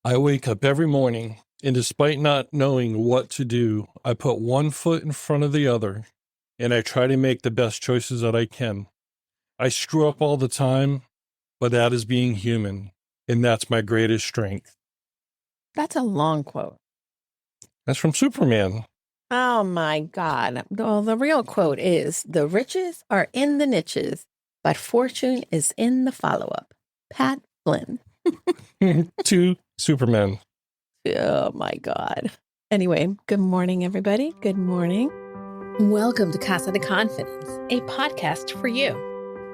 I wake up every morning, and despite not knowing what to do, I put one foot in front of the other, and I try to make the best choices that I can. I screw up all the time, but that is being human, and that's my greatest strength. That's a long quote. That's from Superman. Oh my God. Well, the real quote is, "The riches are in the niches, but fortune is in the follow-up." Pat Flynn. To Superman. Oh my God. Anyway, good morning, everybody. Good morning. Welcome to Casa de Confidence, a podcast for you.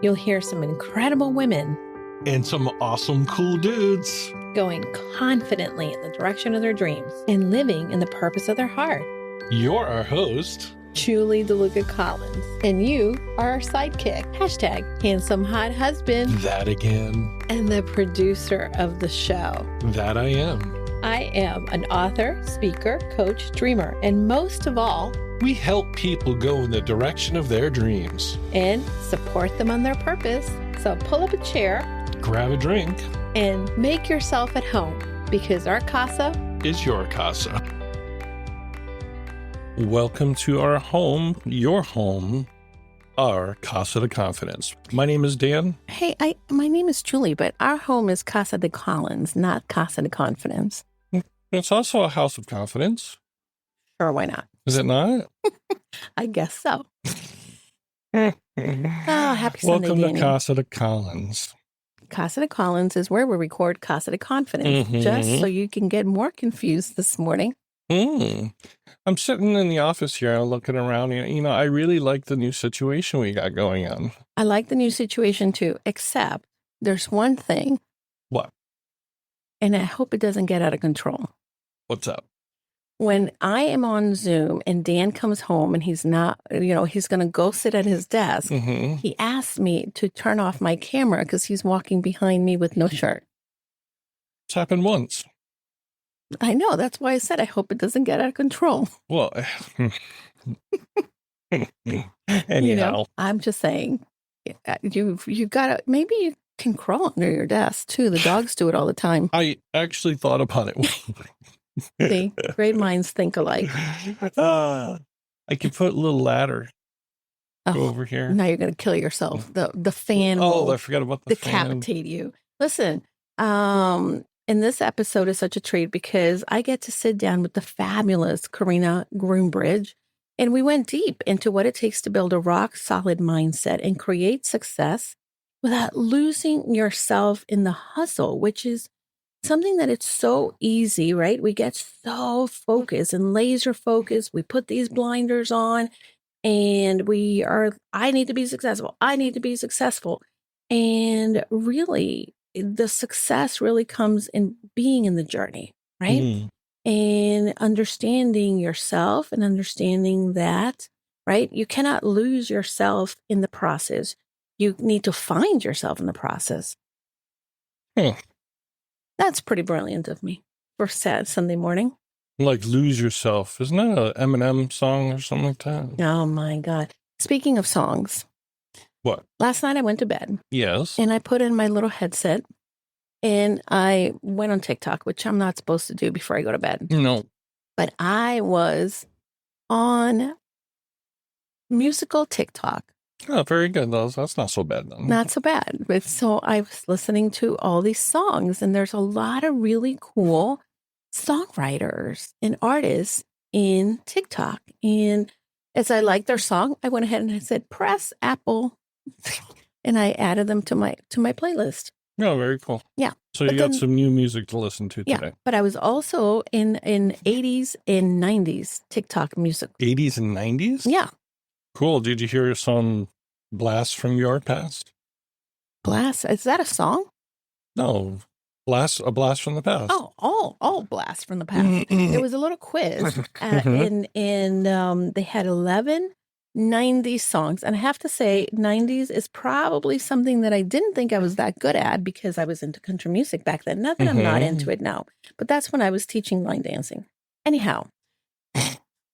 You'll hear some incredible women And some awesome, cool dudes. going confidently in the direction of their dreams and living in the purpose of their heart. You're our host. Julie DeLucca-Collins. And you are our sidekick. Hashtag handsome hot husband. That again. And the producer of the show. That I am. I am an author, speaker, coach, dreamer, and most of all, We help people go in the direction of their dreams. and support them on their purpose. So pull up a chair Grab a drink. and make yourself at home, because our casa Is your casa. Welcome to our home, your home, our Casa de Confidence. My name is Dan. Hey, my name is Julie, but our home is Casa de Collins, not Casa de Confidence. It's also a house of confidence. Sure, why not? Is it not? I guess so. Oh, happy Sunday, Welcome to Danny. Casa de Collins. Casa de Collins is where we record Casa de Confidence, Mhm. just so you can get more confused this morning. I'm sitting in the office here looking around. I really like the new situation we got going on. I like the new situation too, except there's one thing, What? and I hope it doesn't get out of control. What's up? When I am on Zoom and Dan comes home and he's not, he's going to go sit at his desk, Mm-hmm. he asked me to turn off my camera because he's walking behind me with no shirt. It's happened once. I know. That's why I said I hope it doesn't get out of control. Well, anyhow. I'm just saying, you got to, maybe you can crawl under your desk too. The dogs do it all the time. I actually thought about it. See, great minds think alike. I could put a little ladder over here. Now you're going to kill yourself. The fan Oh, will I forgot about the fan. decapitate you. Listen, and this episode is such a treat because I get to sit down with the fabulous Carina Groombridge, and we went deep into what it takes to build a rock-solid mindset and create success without losing yourself in the hustle, which is something that it's so easy, right? We get so focused and laser focused. We put these blinders on and I need to be successful. I need to be successful. And really, the success really comes in being in the journey, right? Mm. And understanding yourself and understanding that, right? You cannot lose yourself in the process. You need to find yourself in the process. Huh. That's pretty brilliant of me for sad Sunday morning. Like Lose Yourself. Isn't that an Eminem song or something like that? Oh my God. Speaking of songs. What? Last night I went to bed Yes. and I put in my little headset and I went on TikTok, which I'm not supposed to do before I go to bed. No. But I was on musical TikTok. Oh, very good. That's not so bad then. Not so bad. But so I was listening to all these songs, and there's a lot of really cool songwriters and artists in TikTok. And as I liked their song, I went ahead and I said, press Apple. And I added them to my playlist. Oh, very cool. Yeah. So But you got then- some new music to listen to Yeah. today. But I was also in 80s and 90s TikTok music. 80s and 90s? Yeah. Cool. Did you hear some blasts from your past? Blast. Is that a song? No. A blast from the past. Oh, all blast from the past. It was a little quiz, and they had 11 90s songs. And I have to say, 90s is probably something that I didn't think I was that good at because I was into country music back then. Not that I'm not into it now, but that's when I was teaching line dancing. Anyhow,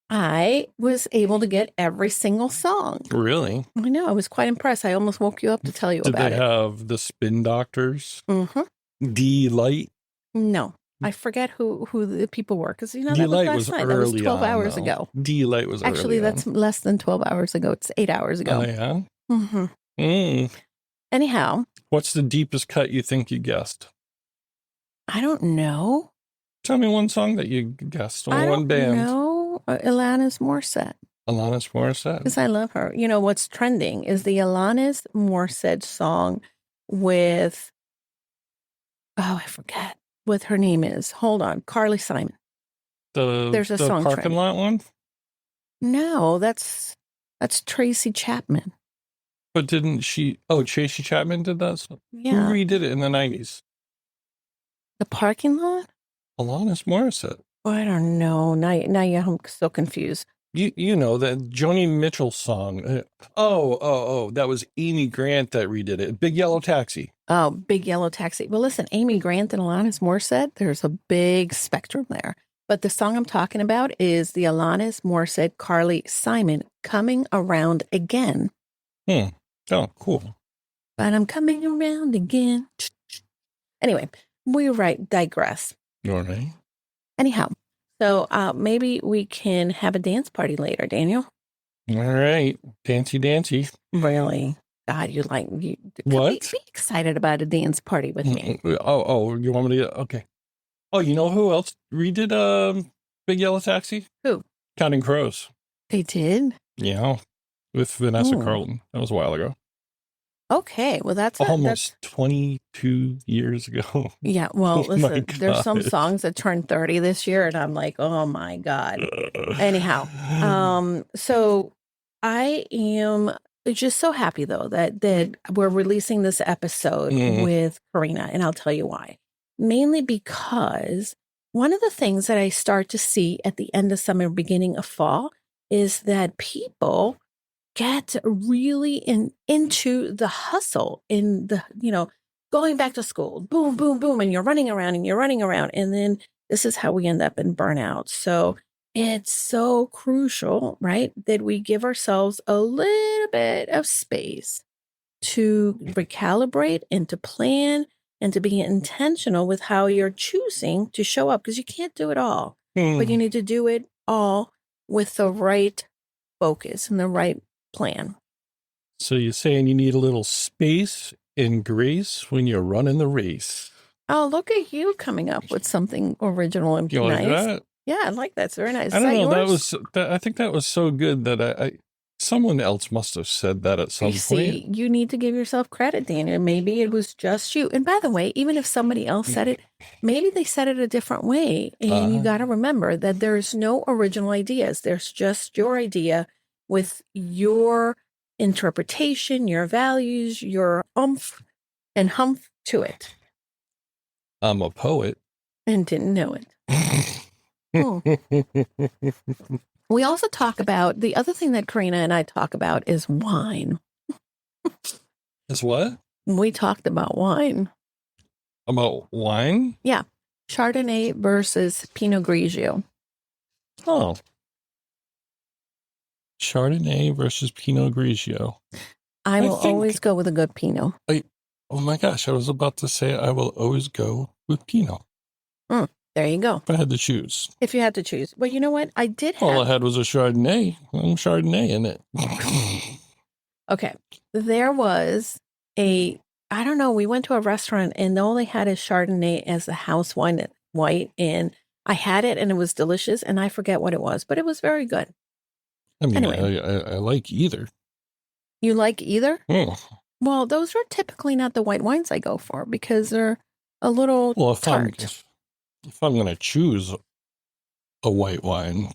I was able to get every single song. Really? I know. I was quite impressed. I almost woke you up to tell you Did about they it. have the Spin Doctors? Mm-hmm. D-Light? No. I forget who the people were because that was D-Light last was night. That was early 12 on, hours though. ago. D-Light was Actually, early that's on. less than 12 hours ago. It's 8 hours ago. Oh, yeah? Mm-hmm. Anyhow, What's the deepest cut you think you guessed? I don't know. Tell me one song that you guessed, or I one don't band. know. Alanis Morissette. Alanis Morissette. Because I love her. What's trending is the Alanis Morissette song with, I forget what her name is. Hold on. Carly Simon. There's a The song parking trending. lot one? No, that's Tracy Chapman. But didn't she? Oh, Tracy Chapman did that song? Yeah. Who redid it in the 90s? The parking lot? Alanis Morissette. Oh, I don't know. Now I'm so confused. You know that Joni Mitchell song. That was Amy Grant that redid it. Big Yellow Taxi. Oh, Big Yellow Taxi. Well, listen, Amy Grant and Alanis Morissette, there's a big spectrum there. But the song I'm talking about is the Alanis Morissette Carly Simon Coming Around Again. Oh, cool. But I'm coming around again. Anyway, we digress. All right. Anyhow, so maybe we can have a dance party later, Daniel. All right. Dancy. Really? God, you What? Be excited about a dance party with me. Oh, you want me to? Okay. Oh, you know who else redid Big Yellow Taxi? Who? Counting Crows. They did? Yeah. With Vanessa Carlton. That was a while ago. Okay. Well, that's almost 22 years ago. Yeah. Well, listen, there's some gosh. songs that turned 30 this year, and I'm like, oh my God. Anyhow, so I am just so happy though that we're releasing this episode with Carina, and I'll tell you why. Mainly because one of the things that I start to see at the end of summer, beginning of fall, is that people get really into the hustle in the, going back to school, boom, boom, boom, and you're running around. And then this is how we end up in burnout. So it's so crucial, right, that we give ourselves a little bit of space to recalibrate and to plan and to be intentional with how you're choosing to show up, because you can't do it all, but you need to do it all with the right focus and the right plan. So you're saying you need a little space and grace when you're running the race. Oh, look at you coming up with something original and You nice. like that? Yeah, I like that. It's very nice. I don't know. Yours? I think that was so good that someone else must have said that at some point. See, you need to give yourself credit, Daniel. Maybe it was just you. And by the way, even if somebody else said it, maybe they said it a different way. And you got to remember that there's no original ideas. There's just your idea with your interpretation, your values, your oomph and humph to it. I'm a poet. And didn't know it. We also talk about, the other thing that Carina and I talk about is wine. Is what? We talked about wine. About wine? Yeah. Chardonnay versus Pinot Grigio. Oh. Chardonnay versus Pinot Grigio. I will always go with a good Pinot. Oh my gosh, I was about to say I will always go with Pinot. There you go. If I had to choose. If you had to choose. Well, you know what? I did have... All I had was a Chardonnay. I'm Chardonnay in it. Okay. There was I don't know, we went to a restaurant and all they had is Chardonnay as the house wine, white, and I had it and it was delicious, and I forget what it was, but it was very good. I mean, anyway. I like either. You like either? Oh. Well, those are typically not the white wines I go for because they're a little tart. If I'm going to choose a white wine,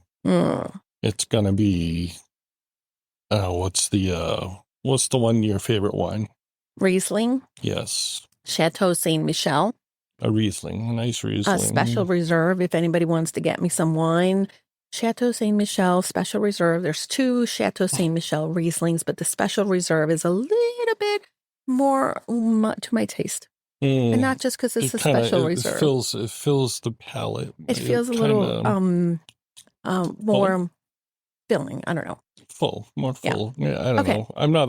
it's going to be, what's the one your favorite wine? Riesling. Yes. Chateau Saint Michel. A Riesling, a nice Riesling. A special reserve, if anybody wants to get me some wine. Chateau Saint Michel Special Reserve. There's 2 Chateau Saint Michel Rieslings, but the Special Reserve is a little bit more to my taste. And not just because it's a special reserve. It fills the palate. It feels a little more filling. I don't know. More full. Yeah, I don't know. I'm not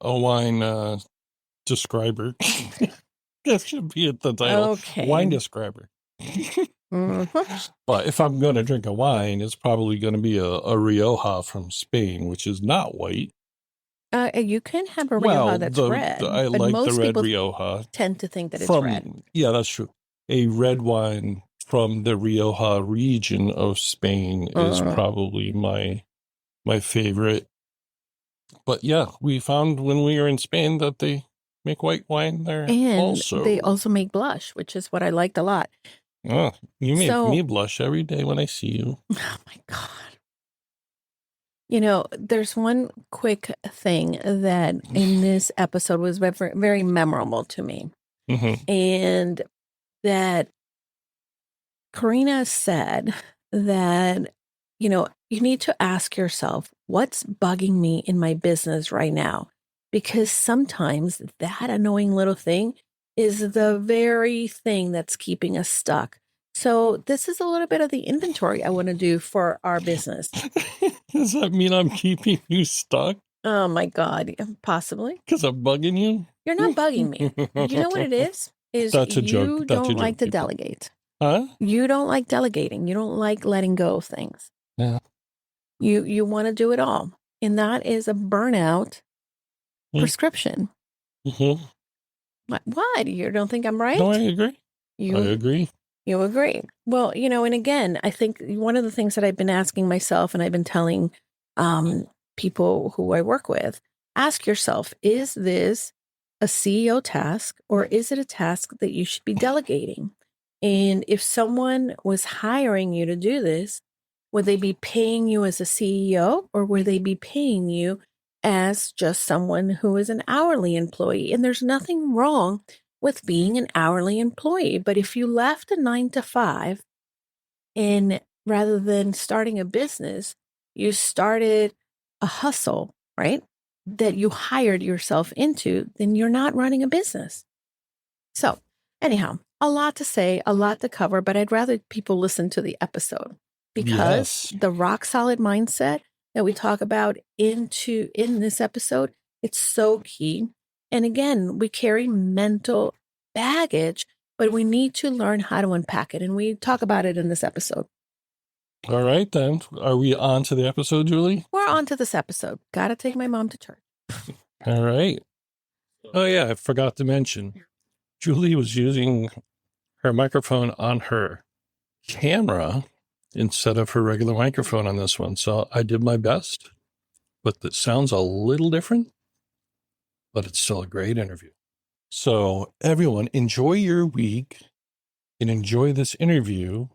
a wine describer. That should be at the title. Okay. Wine describer. Mhm. But if I'm going to drink a wine, it's probably going to be a Rioja from Spain, which is not white. You can have a Rioja Well, that's red, I but like the most red people Rioja tend to think that it's red. from, yeah, that's true. A red wine from the Rioja region of Spain is Mm. probably my favorite. But yeah, we found when we were in Spain that they make white wine there And they also. also make blush, which is what I liked a lot. Oh, you make me So, blush every day when I see you. oh my God. There's one quick thing that in this episode was very, very memorable to me. Hmm. And that Carina said that, you need to ask yourself, what's bugging me in my business right now? Because sometimes that annoying little thing is the very thing that's keeping us stuck. So, this is a little bit of the inventory I want to do for our business. Does that mean I'm keeping you stuck? Oh my God, possibly. Because I'm bugging you? You're not bugging me. You know what it is? Is That's a joke. you That's a don't like joke, to people. delegate. Huh? You don't like delegating. You don't like letting go of things. Yeah. You want to do it all. And that is a burnout prescription. Mm-hmm. What? You don't think I'm No, I right? agree. I You agree. you agree. Well, and again, I think one of the things that I've been asking myself and I've been telling people who I work with, ask yourself, is this a CEO task or is it a task that you should be delegating? And if someone was hiring you to do this, would they be paying you as a CEO or would they be paying you as just someone who is an hourly employee? And there's nothing wrong with being an hourly employee. But if you left a 9 to 5 and rather than starting a business, you started a hustle, right? That you hired yourself into, then you're not running a business. So, anyhow, a lot to say, a lot to cover, but I'd rather people listen to the episode because Yes. the rock solid mindset that we talk about in this episode, it's so key. And again, we carry mental baggage, but we need to learn how to unpack it. And we talk about it in this episode. All right, then. Are we on to the episode, Julie? We're on to this episode. Got to take my mom to church. All right. Oh, yeah, I forgot to mention. Julie was using her microphone on her camera instead of her regular microphone on this one. So I did my best, but it sounds a little different, but it's still a great interview. So everyone, enjoy your week and enjoy this interview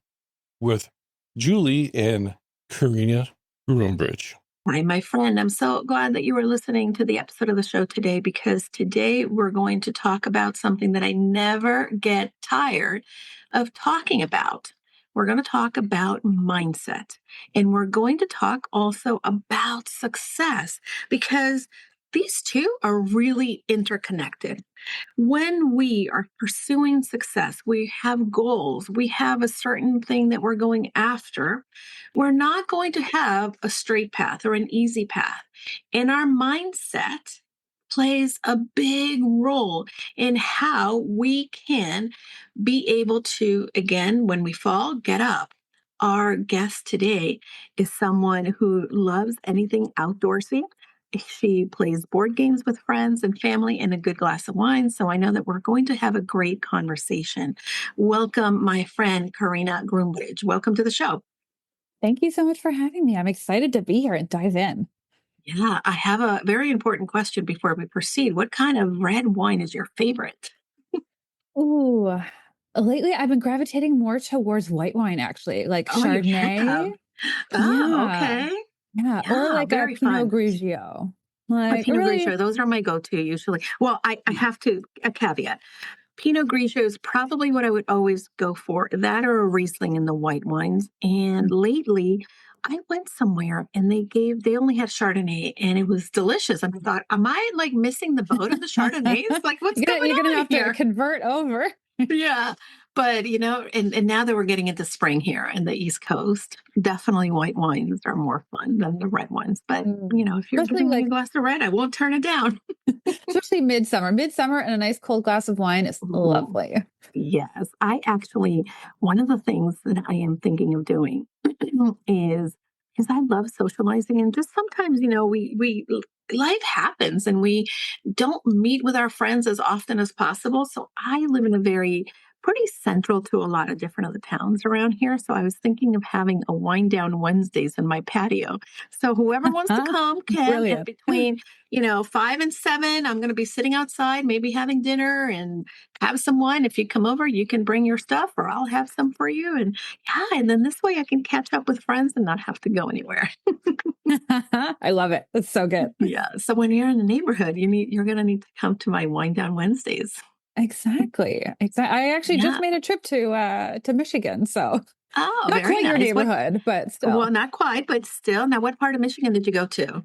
with Julie and Carina Groombridge. Hi, my friend. I'm so glad that you were listening to the episode of the show today because today we're going to talk about something that I never get tired of talking about. We're going to talk about mindset and we're going to talk also about success because these two are really interconnected. When we are pursuing success, we have goals, we have a certain thing that we're going after. We're not going to have a straight path or an easy path. And our mindset plays a big role in how we can be able to, again, when we fall, get up. Our guest today is someone who loves anything outdoorsy. She plays board games with friends and family and a good glass of wine. So I know that we're going to have a great conversation. Welcome, my friend, Carina Groombridge. Welcome to the show. Thank you so much for having me. I'm excited to be here and dive in. Yeah, I have a very important question before we proceed. What kind of red wine is your favorite? Ooh, lately I've been gravitating more towards white wine, actually, like Oh, you Chardonnay. have. Oh, Yeah, okay. yeah, or Yeah, like a very Pinot fun. Grigio. A Like Pinot really, Grigio, those are my go-to usually. Well, I have to a caveat. Pinot Grigio is probably what I would always go for. That or a Riesling in the white wines. And lately, I went somewhere and they only had Chardonnay and it was delicious. And I thought, am I like missing the boat of the Chardonnays? Like, what's going you're gonna on have to here? convert over. Yeah. But, and now that we're getting into spring here in the East Coast, definitely white wines are more fun than the red ones. But, if you're Especially giving me a like, glass of red, I won't turn it down. especially midsummer and a nice cold glass of wine is Ooh, lovely. yes. One of the things that I am thinking of doing is because I love socializing and just sometimes, life happens and we don't meet with our friends as often as possible. So I live in a very pretty central to a lot of different other towns around here. So I was thinking of having a wind down Wednesdays in my patio. So whoever wants to come can, and Brilliant. between, 5 and 7, I'm going to be sitting outside, maybe having dinner and have some wine. If you come over, you can bring your stuff or I'll have some for you. And yeah, and then this way I can catch up with friends and not have to go anywhere. I love it. It's so good. Yeah. So when you're in the neighborhood, you're going to need to come to my wind down Wednesdays. Exactly. I actually just Yeah. made a trip to Michigan, so Oh, not very quite your nice. neighborhood, but Well, still. not quite, but still. Now, what part of Michigan did you go to?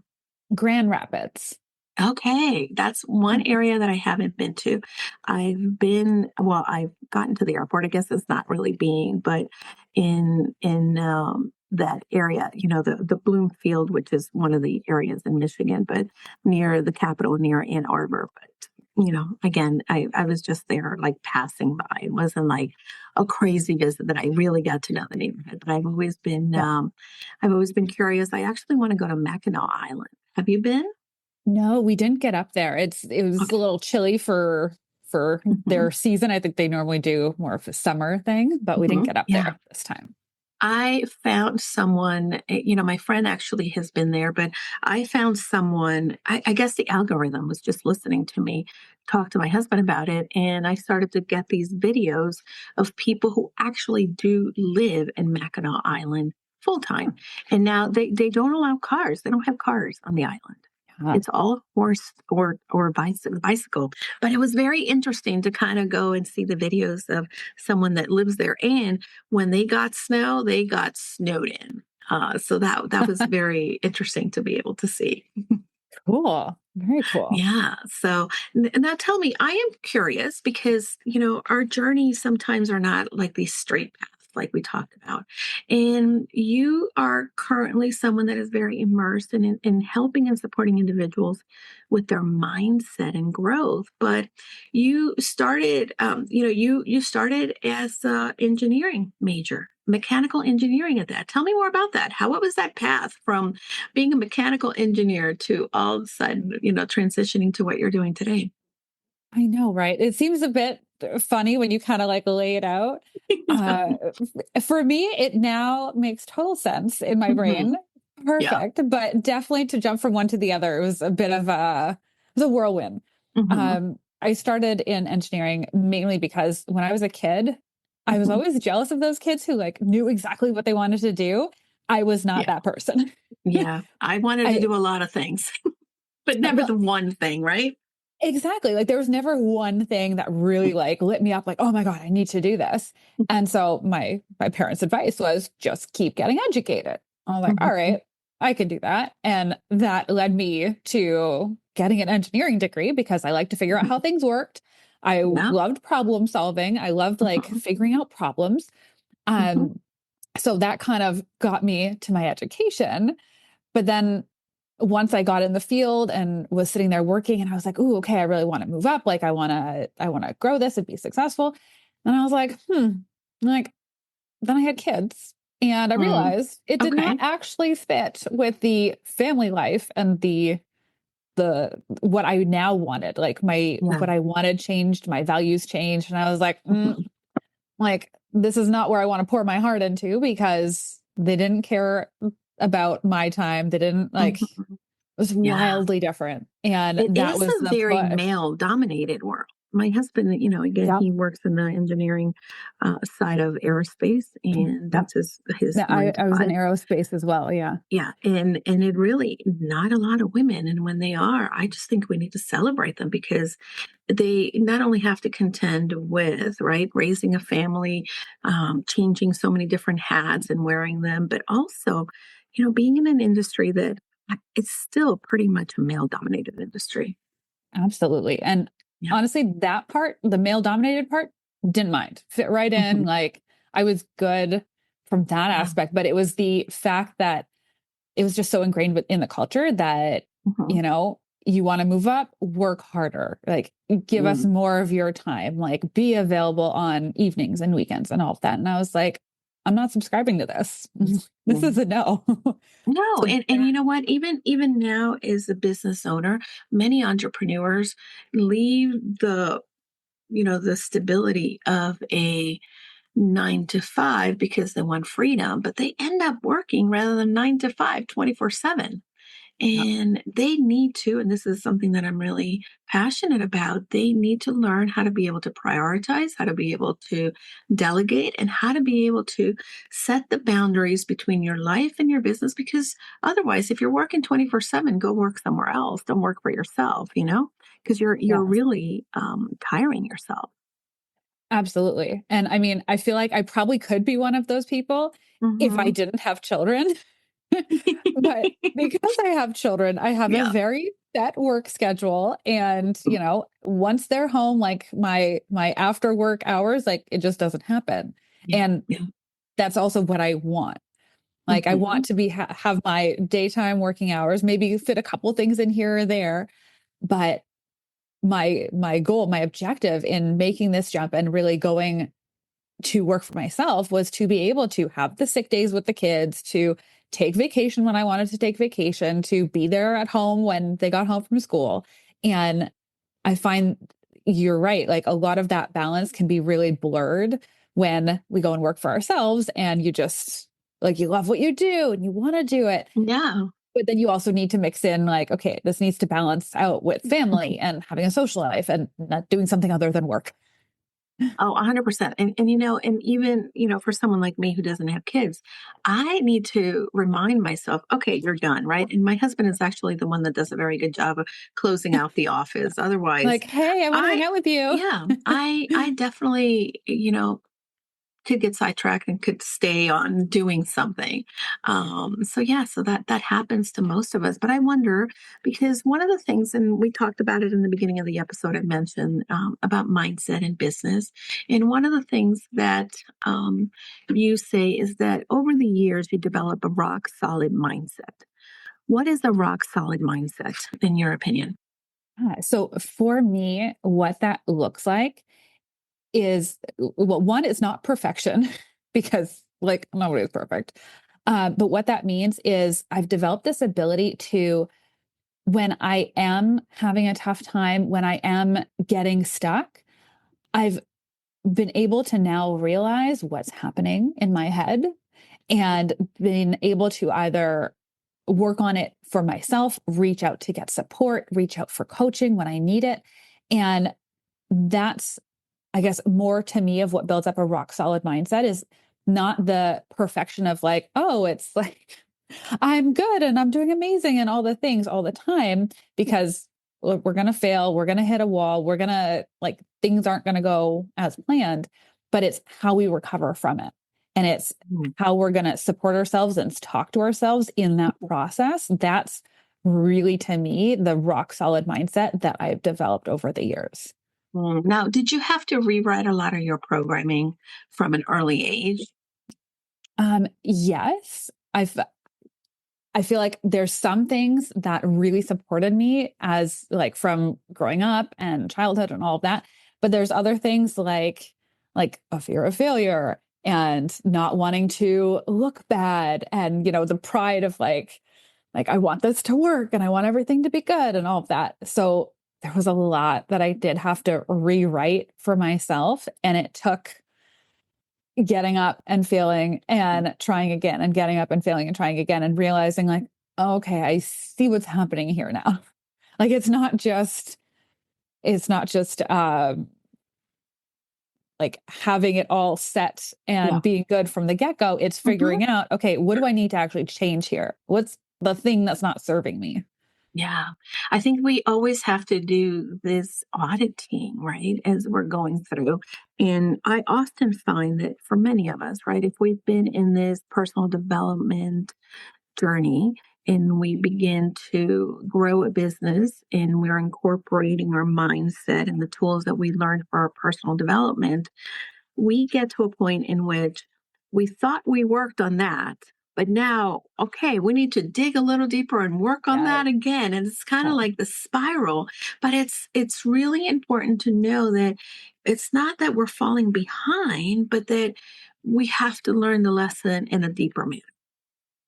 Grand Rapids. Okay, that's one area that I haven't been to. I've gotten to the airport. I guess it's not really being, but in that area, the Bloomfield, which is one of the areas in Michigan, but near the capital, near Ann Arbor. But again, I was just there, like passing by. It wasn't like a crazy visit that I really got to know the neighborhood. But Yeah. I've always been curious. I actually want to go to Mackinac Island. Have you been? No, we didn't get up there. It was a Okay. little chilly for Mhm, their season. I think they normally do more of a summer thing, but we didn't mhm. get up Yeah. there this time. I found someone, my friend actually has been there, but I found someone, I guess the algorithm was just listening to me talk to my husband about it. And I started to get these videos of people who actually do live in Mackinac Island full Huh. time. And now they don't allow cars, they don't have cars on the island. Yeah. It's all horse or bicycle. But it was very interesting to kind of go and see the videos of someone that lives there. And when they got snow, they got snowed in. So that was very interesting to be able to see. Cool. Very cool. Yeah. So now tell me, I am curious because, our journeys sometimes are not like these straight paths like we talked about. And you are currently someone that is very immersed in helping and supporting individuals with their mindset and growth. But you started, you started as a engineering major, mechanical engineering at that. Tell me more about that. What was that path from being a mechanical engineer to all of a sudden, transitioning to what you're doing today? I know, right? It seems a bit funny when you kind of like lay it out. For me, it now makes total sense in my Hmm. brain. Yeah. Perfect. But definitely to jump from one to the other, it was a bit of it was a whirlwind. Hmm. I started in engineering mainly because when I was a kid, I was Hmm. always jealous of those kids who like knew exactly what they wanted to do. I was not Yeah. that person. Yeah. I wanted to I do a lot of things, but never well, the one thing, right? exactly. Like there was never one thing that really like lit me up like, "Oh my god, I need to do this." And so my parents' advice was just keep getting educated. I was like, "All Hmm. right, I can do that." And that led me to getting an engineering degree because I like to figure out how things worked. I Yeah. loved problem solving. I loved like Hmm. figuring out problems. Hmm. Um so that kind of got me to my education. But then once I got in the field and was sitting there working and I was like, "Ooh, okay, I really want to move up. Like I want to grow this and be successful." And I was like, like then I had kids and I Mm. realized it did not Okay. actually fit with the family life and the what I now wanted. Like my Yeah. what I wanted changed, my values changed and I was like, Hmm. like this is not where I want to pour my heart into because they didn't care about my time. They didn't like it Hmm. was Yeah. wildly different. And It that is was a the very push. male dominated world. My husband, again, Yep. he works in the engineering side of aerospace, and Yep. that's his Yeah, nine to I was in five. aerospace as well. Yeah. Yeah, and it really not a lot of women, and when they are, I just think we need to celebrate them because they not only have to contend with, right, raising a family, changing so many different hats and wearing them, but also, being in an industry that it's still pretty much a male-dominated industry. Absolutely. And Yeah. honestly, that part, the male dominated part, didn't mind, fit right in. Mhm. Like I was good from that Yeah. aspect, but it was the fact that it was just so ingrained within the culture that, Mhm. you know, you want to move up, work harder, like give us Mm. more of your time, like be available on evenings and weekends and all of that. And I was like, I'm not subscribing to this. This is Mm. a no. No, So and you know what? Even now as a business owner, many entrepreneurs leave the stability of a 9 to 5 because they want freedom, but they end up working rather than 9 to 5, 24/7. yeah, And they need to, and this is something that I'm really passionate about, they need to learn how to be able to prioritize, how to be able to delegate, and how to be able to set the boundaries between your life and your business. Because otherwise, if you're working 24/7, go work somewhere else. Don't work for yourself, because you're yes, really tiring yourself. absolutely. And I mean, I feel like I probably could be one of those people if I Hmm. didn't have children. But because I have children, I have a Yeah. very set work schedule. And, you know, once they're home, like my after work hours, like it just doesn't happen. Yeah. And Yeah. that's also what I want. Like I want Hmm. to be have my daytime working hours, maybe fit a couple things in here or there, but my goal, my objective in making this jump and really going to work for myself was to be able to have the sick days with the kids, to take vacation when I wanted to take vacation, to be there at home when they got home from school. And I find you're right. Like a lot of that balance can be really blurred when we go and work for ourselves and you just like you love what you do and you want to do it. Yeah. But then you also need to mix in like, okay, this needs to balance out with family and having a social life and not doing something other than work. Oh, 100%. And even, for someone like me who doesn't have kids, I need to remind myself, okay, you're done, right? And my husband is actually the one that does a very good job of closing out the office. Otherwise, Like, hey, I want to hang I, out with you. yeah, I definitely, could get sidetracked and could stay on doing something. So yeah, so that happens to most of us. But I wonder, because one of the things, and we talked about it in the beginning of the episode, I mentioned about mindset in business, and one of the things that you say is that over the years you develop a rock solid mindset. What is a rock solid mindset, in your opinion? So for me, what that looks like is well, one, it's not perfection because like nobody's perfect. But what that means is I've developed this ability to, when I am having a tough time, when I am getting stuck, I've been able to now realize what's happening in my head and been able to either work on it for myself, reach out to get support, reach out for coaching when I need it. And that's, I guess, more to me of what builds up a rock solid mindset is not the perfection of like, oh, it's like I'm good and I'm doing amazing and all the things all the time because look, we're going to fail, we're going to hit a wall, we're going to like things aren't going to go as planned, but it's how we recover from it. And it's Mm. how we're going to support ourselves and talk to ourselves in that process. That's really to me the rock solid mindset that I've developed over the years. Now, did you have to rewrite a lot of your programming from an early age? Yes, I feel like there's some things that really supported me as like from growing up and childhood and all of that. But there's other things like a fear of failure and not wanting to look bad and the pride of like I want this to work and I want everything to be good and all of that. So there was a lot that I did have to rewrite for myself and it took getting up and failing and trying again and getting up and failing and trying again and realizing like, oh, okay, I see what's happening here now. Like it's not just like having it all set Yeah. and being good from the get-go. It's Mhm. figuring out, okay, what do I need to actually change here? What's the thing that's not serving me? Yeah. I think we always have to do this auditing, right, as we're going through. And I often find that for many of us, right, if we've been in this personal development journey and we begin to grow a business and we're incorporating our mindset and the tools that we learned for our personal development, we get to a point in which we thought we worked on that, but now, okay, we need to dig a little deeper and work on Yeah. that again. And it's kind of Yeah. like the spiral, but it's really important to know that it's not that we're falling behind, but that we have to learn the lesson in a deeper manner.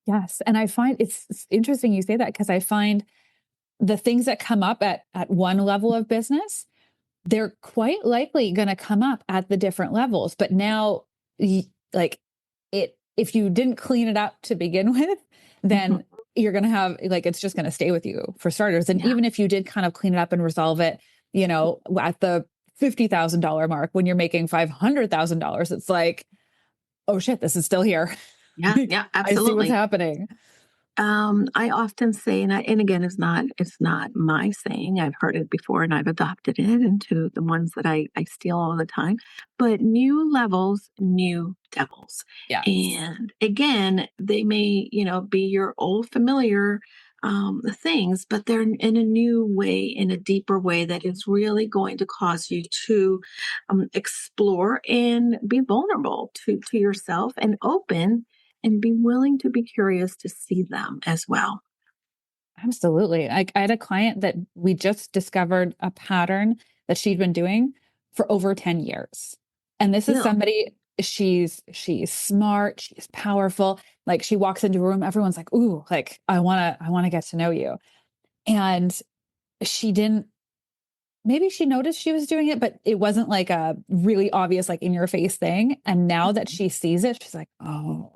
Yes. And I find it's interesting you say that, because I find the things that come up at one level of business, they're quite likely going to come up at the different levels. But now, like if you didn't clean it up to begin with, Mhm. then you're going to have, like, it's just going to stay with you for starters. And Yeah. even if you did kind of clean it up and resolve it, at the $50,000 mark, when you're making $500,000, it's like, oh shit, this is still here. Yeah. Like, Yeah. I see what's Absolutely. happening. I often say, and again, it's not my saying. I've heard it before, and I've adopted it into the ones that I steal all the time. But new levels, new devils, Yes. and again, they may be your old familiar things, but they're in a new way, in a deeper way that is really going to cause you to explore and be vulnerable to yourself and open and be willing to be curious to see them as well. Absolutely. I had a client that we just discovered a pattern that she'd been doing for over 10 years. And this is Still. somebody, she's smart, she's powerful. Like, she walks into a room, everyone's like, "Ooh, like, I want to get to know you." And she didn't, maybe she noticed she was doing it, but it wasn't like a really obvious, like, in your face thing. And now that she sees it, she's like, "Oh."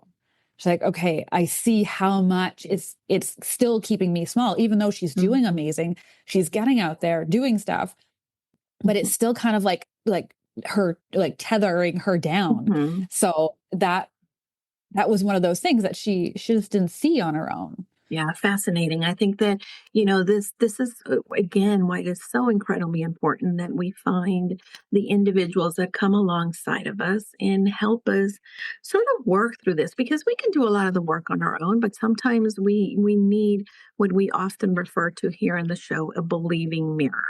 She's like, "Okay, I see how much it's still keeping me small, even though she's doing Mhm, amazing. She's getting out there doing stuff, but it's mhm, still kind of like her, like, tethering her down." mhm. So that was one of those things that she just didn't see on her own. Yeah, fascinating. I think that, this is again why it is so incredibly important that we find the individuals that come alongside of us and help us sort of work through this, because we can do a lot of the work on our own, but sometimes we need what we often refer to here in the show, a believing mirror.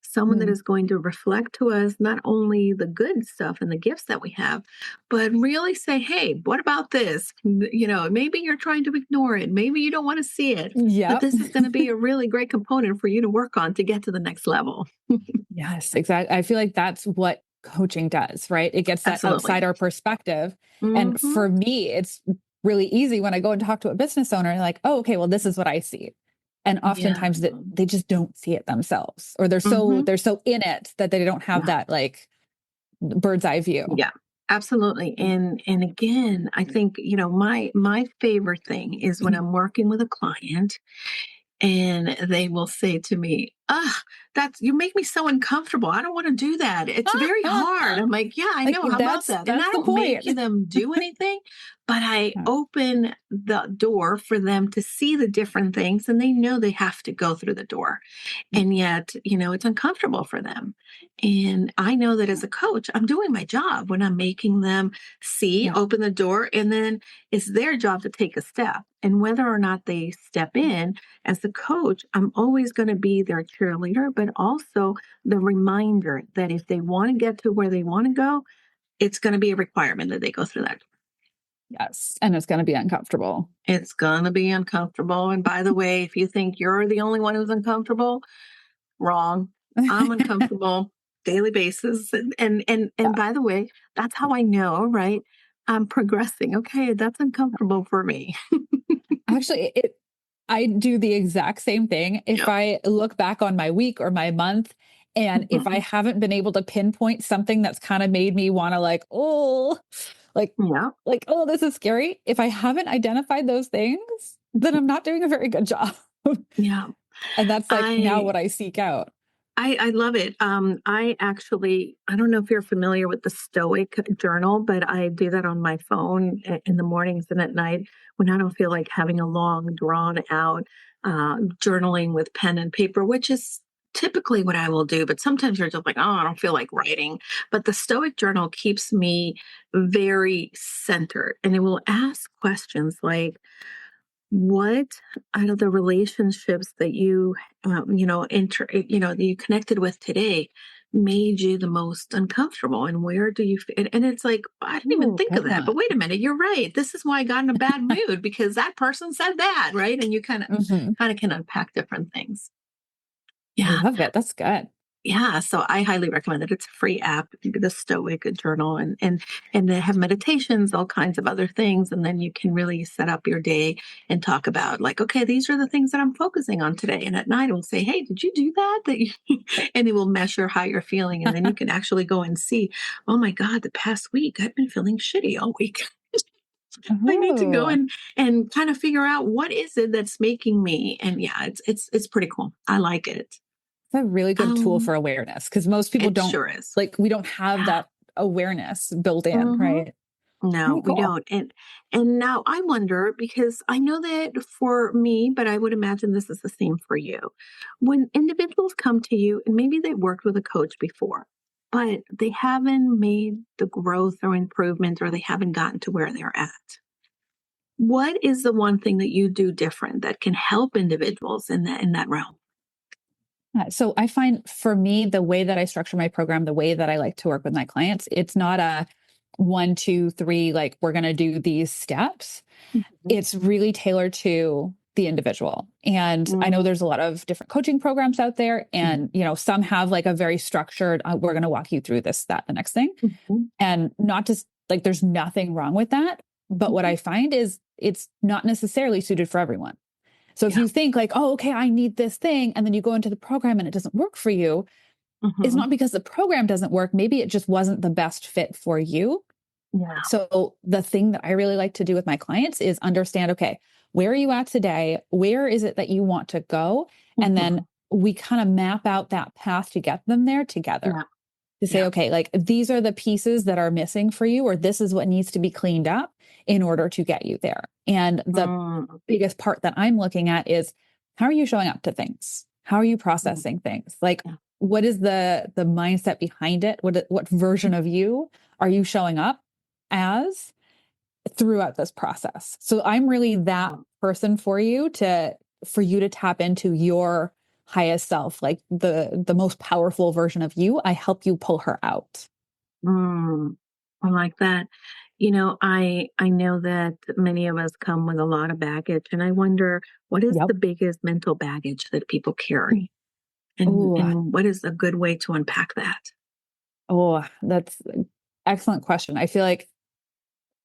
Someone that Mm. is going to reflect to us not only the good stuff and the gifts that we have, but really say, hey, what about this? Maybe you're trying to ignore it. Maybe you don't want to see it, but Yep. this is going to be a really great component for you to work on to get to the next level. Yes, exactly. I feel like that's what coaching does, right? It gets that Absolutely. outsider perspective. And Hmm. for me, it's really easy when I go and talk to a business owner, like, "Oh, okay, well, this is what I see." And Yeah. oftentimes that they just don't see it themselves, or they're so Hmm. they're so in it that they don't have Yeah. that, like, bird's eye view. Yeah. Absolutely. And again, I think, my favorite thing is when I'm working with a client and they will say to me, "Ah, that's you make me so uncomfortable. I don't want to do that. It's very hard." I'm like, "Yeah, I Like, know. How about that?" And I that's the don't make point. them do anything, but I Yeah. open the door for them to see the different things, and they know they have to go through the door. And yet, it's uncomfortable for them. And I know that as a coach, I'm doing my job when I'm making them see, Yeah. open the door, and then it's their job to take a step. And whether or not they step in, as a coach, I'm always going to be their cheerleader, but also the reminder that if they want to get to where they want to go, it's going to be a requirement that they go through that. Yes. And it's going to be uncomfortable. It's going to be uncomfortable. And by the way, if you think you're the only one who's uncomfortable, wrong. I'm uncomfortable daily basis. And Yeah. by the way, that's how I know, right? I'm progressing. Okay, that's uncomfortable for me. Actually, I do the exact same thing. If Yep. I look back on my week or my month, and if I Mhm. haven't been able to pinpoint something that's kind of made me want to, like, oh, like, Yeah. oh, this is scary. If I haven't identified those things, then I'm not doing a very good job. Yeah. And that's like now I what I seek out. I love it. I don't know if you're familiar with the Stoic journal, but I do that on my phone in the mornings and at night when I don't feel like having a long, drawn out journaling with pen and paper, which is typically what I will do. But sometimes you're just like, oh, I don't feel like writing. But the Stoic journal keeps me very centered, and it will ask questions like, what out of the relationships that you, that you connected with today made you the most uncomfortable? And where do you, and it's like, I didn't even Ooh, think of good that, but one. wait a minute, you're right. This is why I got in a bad mood because that person said that, right? And you Hmm. kind of can unpack different things. I Yeah. love it. That's good. Yeah, so I highly recommend it. It's a free app, the Stoic journal, and they have meditations, all kinds of other things, and then you can really set up your day and talk about like, okay, these are the things that I'm focusing on today. And at night, it will say, hey, did you do that? And it will measure how you're feeling, and then you can actually go and see, oh my God, the past week I've been feeling shitty all week. I need to go Oh, and kind of figure out what is it that's making me. And yeah, it's pretty cool. I like it. it's a really good tool Um, for awareness because most people it don't sure is. like, we don't have Yeah. that awareness built in, Mhm. right? No, Very we cool. don't. And now I wonder because I know that for me, but I would imagine this is the same for you. When individuals come to you and maybe they worked with a coach before, but they haven't made the growth or improvement or they haven't gotten to where they're at. What is the one thing that you do different that can help individuals in that realm? So I find for me, the way that I structure my program, the way that I like to work with my clients, it's not a 1, 2, 3, like we're going to do these steps. Mhm. It's really tailored to the individual. And I know Mm, there's a lot of different coaching programs out there. mhm, And, some have like a very structured, we're going to walk you through this, that, the next thing. mhm, And not just like there's nothing wrong with that. But what mhm. I find is it's not necessarily suited for everyone. So if Yeah. you think like, oh, okay, I need this thing, and then you go into the program and it doesn't work for you, it's Mhm. not because the program doesn't work. Maybe it just wasn't the best fit for you. Yeah. So the thing that I really like to do with my clients is understand, okay, where are you at today? Where is it that you want to go? And then Mhm. we kind of map out that path to get them there together Yeah. to say, Yeah. okay, like these are the pieces that are missing for you, or this is what needs to be cleaned up in order to get you there. And the Mm, biggest part that I'm looking at is how are you showing up to things? How are you mm, processing things? Like, yeah. what is the mindset behind it? What version of you are you showing up as throughout this process? So I'm really that Mm, person for you to tap into your highest self, like the most powerful version of you. I help you pull her out. mm. I like that. I know that many of us come with a lot of baggage, and I wonder what is Yep. the biggest mental baggage that people carry, and Oh, what is a good way to unpack that? that's an excellent question. I feel like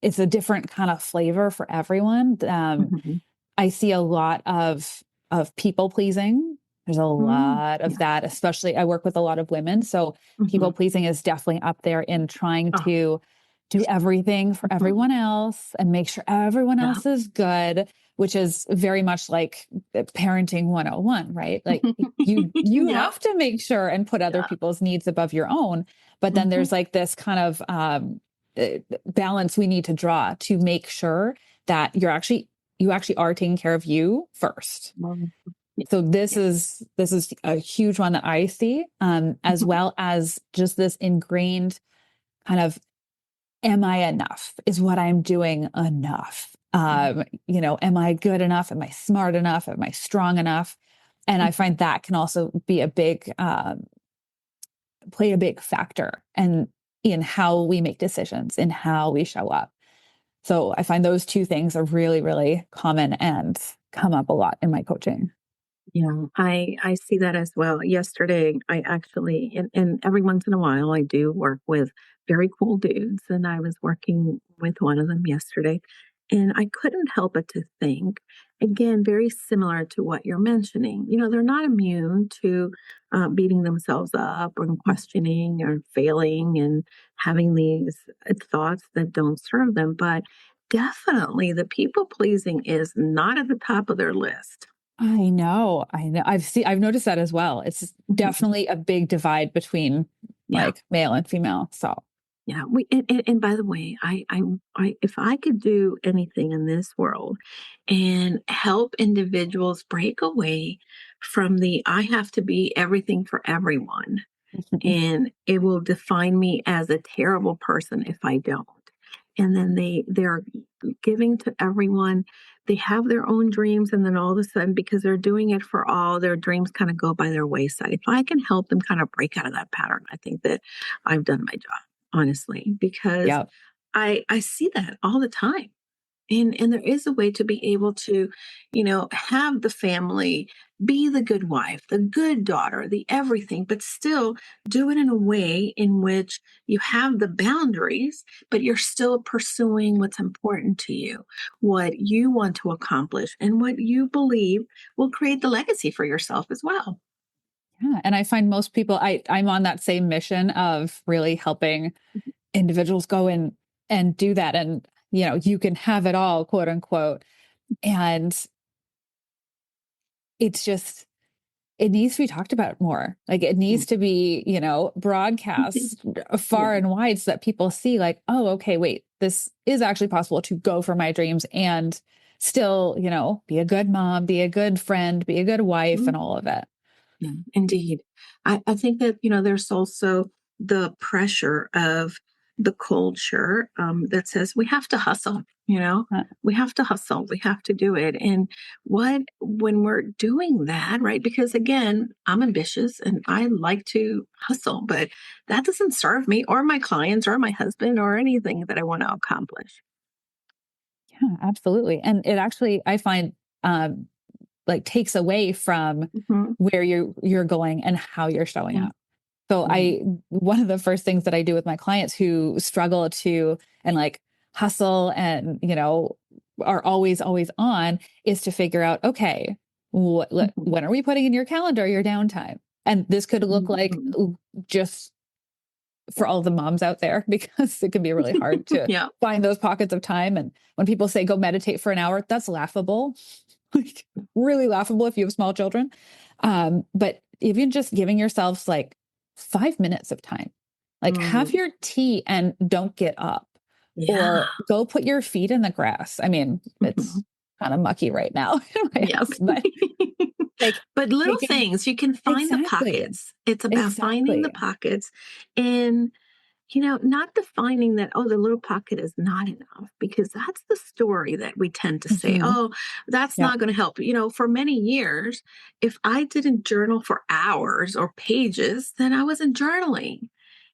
it's a different kind of flavor for everyone. Mhm. I see a lot of people pleasing. There's a Mm, lot of yeah. that, especially I work with a lot of women. So people Mhm. pleasing is definitely up there in trying Oh, to do everything for mhm. everyone else and make sure everyone Yeah. else is good, which is very much like parenting 101, right? Like you Yep. have to make sure and put other Yeah. people's needs above your own. But then Mhm. there's like this kind of balance we need to draw to make sure that you actually are taking care of you first. Mm, yeah. So Yeah. this is a huge one that I see, as Mhm. well as just this ingrained kind of, am I enough? Is what I'm doing enough? Am I good enough? Am I smart enough? Am I strong enough? And I Mhm. find that can also be a big play a big factor and in how we make decisions, in how we show up. So I find those two things are really, really common and come up a lot in my coaching. Yeah, I see that as well. Yesterday, I actually, and every once in a while, I do work with very cool dudes, and I was working with one of them yesterday, and I couldn't help but to think, again, very similar to what you're mentioning. They're not immune to beating themselves up and questioning or failing and having these thoughts that don't serve them, but definitely the people pleasing is not at the top of their list. I know. I know. I've noticed that as well. It's Mhm. definitely a big divide between Yeah. like male and female. So, Yeah, and by the way, I if I could do anything in this world and help individuals break away from the I have to be everything for everyone, and it will define me as a terrible person if I don't. And then they're giving to everyone they have their own dreams, and then all of a sudden, because they're doing it for all, their dreams kind of go by their wayside. If I can help them kind of break out of that pattern, I think that I've done my job, honestly, because Yeah. I see that all the time. And there is a way to be able to, have the family, be the good wife, the good daughter, the everything, but still do it in a way in which you have the boundaries, but you're still pursuing what's important to you, what you want to accomplish, and what you believe will create the legacy for yourself as well. Yeah. And I find most people, I'm on that same mission of really helping individuals go in and do that. And, you can have it all, quote unquote. And it's just, it needs to be talked about more. Like it needs to be, broadcast far Yeah. and wide so that people see like, oh, okay, wait, this is actually possible to go for my dreams and still, be a good mom, be a good friend, be a good wife and all of it. Yeah, indeed. I think that, there's also the pressure of the culture that says we have to hustle, Uh, we have to hustle, we have to do it. And when we're doing that, right? Because again, I'm ambitious and I like to hustle, but that doesn't serve me or my clients or my husband or anything that I want to accomplish. Yeah, absolutely. And it actually, I find, like takes away from Mhm. where you're going and how you're showing Yeah. up. So Yeah. one of the first things that I do with my clients who struggle to and like hustle and, are always on is to figure out, okay, Mhm. when are we putting in your calendar, your downtime? And this could look like Mhm. just for all the moms out there, because it can be really hard to Yeah. find those pockets of time. And when people say go meditate for an hour, that's laughable, like really laughable if you have small children. But even just giving yourselves like 5 minutes of time, like have Mm. your tea and don't get up, Yeah. or go put your feet in the grass. I mean, Mhm. it's kind of mucky right now in my Yep. house, but like But little taking things, you can find the exactly, pockets. It's about finding the exactly. pockets and, not defining that, oh, the little pocket is not enough, because that's the story that we tend to say, Mhm. oh, that's Yeah. not going to help. For many years, if I didn't journal for hours or pages, then I wasn't journaling.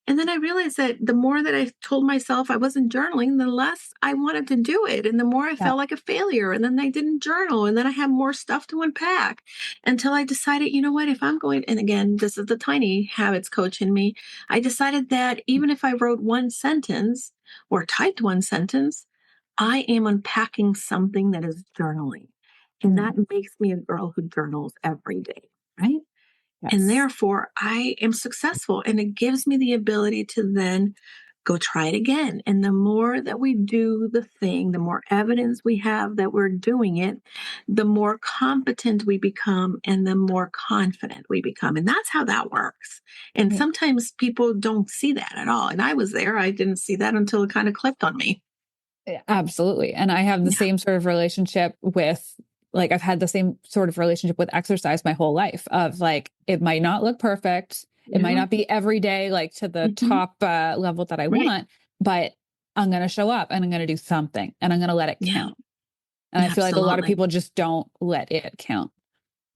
And then I realized that the more that I told myself I wasn't journaling, the less I wanted to do it. And the more I Yeah. felt like a failure. And then I didn't journal. And then I had more stuff to unpack until I decided, you know what, if I'm going, and again, this is the tiny habits coach in me. I decided that even if I wrote one sentence or typed one sentence, I am unpacking something that is journaling. And Mhm. that makes me a girl who journals every day. Right. And Yes. therefore, I am successful. And it gives me the ability to then go try it again. And the more that we do the thing, the more evidence we have that we're doing it, the more competent we become and the more confident we become. And that's how that works. And Yeah. sometimes people don't see that at all. And I was there, I didn't see that until it kind of clicked on me. Yeah, absolutely. And I have the Yeah. same sort of relationship with, like, I've had the same sort of relationship with exercise my whole life of like, it might not look perfect. It might Yeah. not be every day, like to the Hmm. top level that I Right. want, but I'm going to show up and I'm going to do something and I'm going to let it Yeah. count. And I feel like a lot of Absolutely. people just don't let it count.